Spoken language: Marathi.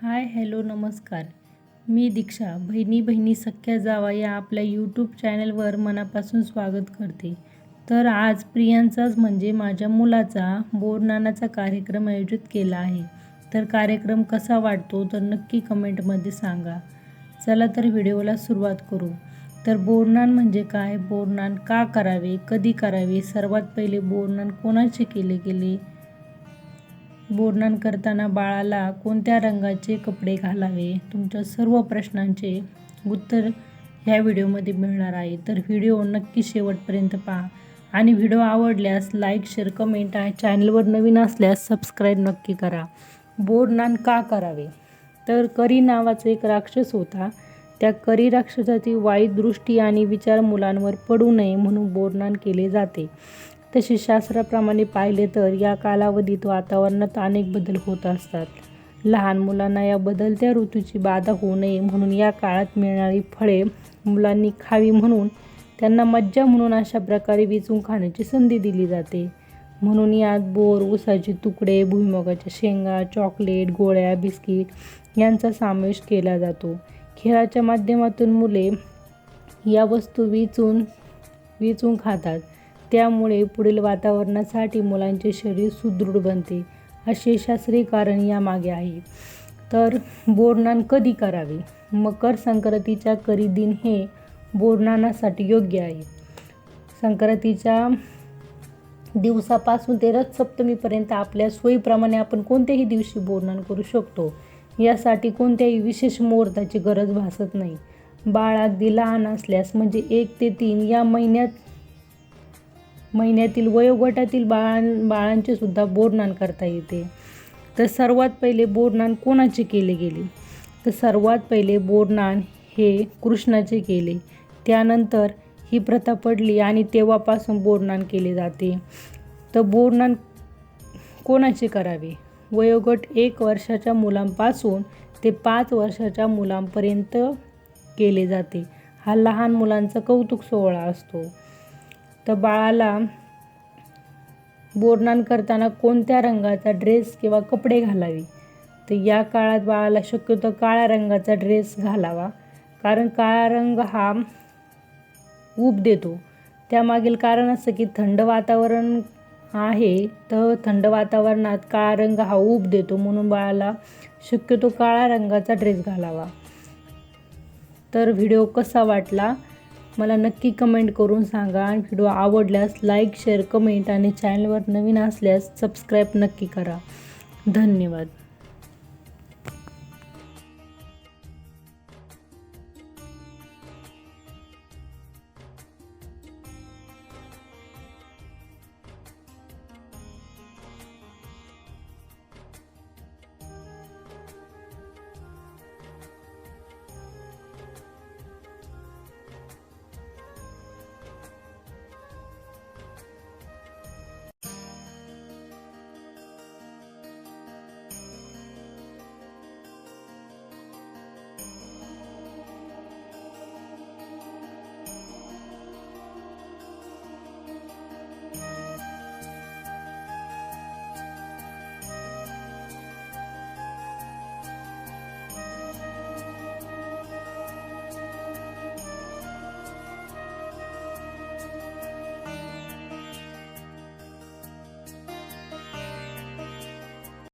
हाय हॅलो नमस्कार. मी दीक्षा बहिणी बहिणी सख्या जावा या आपल्या यूट्यूब चॅनलवर मनापासून स्वागत करते. तर आज प्रियांचाच म्हणजे माझ्या मुलाचा बोरनानाचा कार्यक्रम आयोजित केला आहे. तर कार्यक्रम कसा वाटतो तर नक्की कमेंटमध्ये सांगा. चला तर व्हिडिओला सुरुवात करू. तर बोरनान म्हणजे काय, बोरनान का करावे, कधी करावे, सर्वात पहिले बोरनान कोणाचे केले गेले, बोरनान करताना बाळाला कोणत्या रंगाचे कपडे घालावे, तुमच्या सर्व प्रश्नांचे उत्तर ह्या व्हिडिओमध्ये मिळणार आहे. तर व्हिडिओ नक्की शेवटपर्यंत पहा आणि व्हिडिओ आवडल्यास लाईक शेअर कमेंट आणि चॅनलवर नवीन असल्यास सबस्क्राईब नक्की करा. बोरनान का करावे तर करी नावाचा एक राक्षस होता. त्या करी राक्षसाची वाईट दृष्टी आणि विचार मुलांवर पडू नये म्हणून बोरनान केले जाते. तसे शास्त्राप्रमाणे पाहिले तर या कालावधीत वातावरणात अनेक बदल होत असतात. लहान मुलांना या बदलत्या ऋतूची बाधा होऊ नये म्हणून या काळात मिळणारी फळे मुलांनी खावी म्हणून त्यांना मज्जा म्हणून अशा प्रकारे वेचून खाण्याची संधी दिली जाते. म्हणून यात बोर, ऊसाचे तुकडे, भुईमुगाच्या शेंगा, चॉकलेट, गोळ्या, बिस्किट यांचा समावेश केला जातो. खेळाच्या माध्यमातून मुले या वस्तू वेचून खातात. त्यामुळे पुढील वातावरणासाठी मुलांचे शरीर सुदृढ बनते असे शास्त्रीय कारण यामागे आहे. तर बोरनान कधी करावे, मकर संक्रांतीच्या करी दिन हे बोरनानासाठी योग्य आहे. संक्रांतीच्या दिवसापासून ते रथसप्तमीपर्यंत आपल्या सोयीप्रमाणे आपण कोणत्याही दिवशी बोरनान करू शकतो. यासाठी कोणत्याही विशेष मुहूर्ताची गरज भासत नाही. बाळ अगदी लहान असल्यास म्हणजे 1 ते 3 या महिन्यातील वयोगटातील बाळांचे सुद्धा बोरनान करता येते. तर सर्वात पहिले बोरनान कोणाचे केले गेले तर सर्वात पहिले बोरनान हे कृष्णाचे केले. त्यानंतर ही प्रथा पडली आणि तेव्हापासून बोरनान केले जाते. तर बोरनान कोणाचे करावे, वयोगट 1 वर्षाच्या मुलांपासून ते 5 वर्षाच्या मुलांपर्यंत केले जाते. हा लहान मुलांचा कौतुक सोहळा असतो. तर बाळाला बोरनान करताना कोणत्या रंगाचा ड्रेस किंवा कपडे घालावे तर या काळात बाळाला शक्यतो काळ्या रंगाचा ड्रेस घालावा. कारण काळा रंग हा ऊब देतो. त्यामागील कारण असं की थंड वातावरण आहे, तर थंड वातावरणात काळा रंग हा ऊब देतो म्हणून बाळाला शक्यतो काळ्या रंगाचा ड्रेस घालावा. तर व्हिडिओ कसा वाटला मला नक्की कमेंट करून सांगा. आणि व्हिडिओ आवडल्यास लाईक शेअर कमेंट आणि चॅनलवर नवीन असल्यास सबस्क्राईब नक्की करा. धन्यवाद.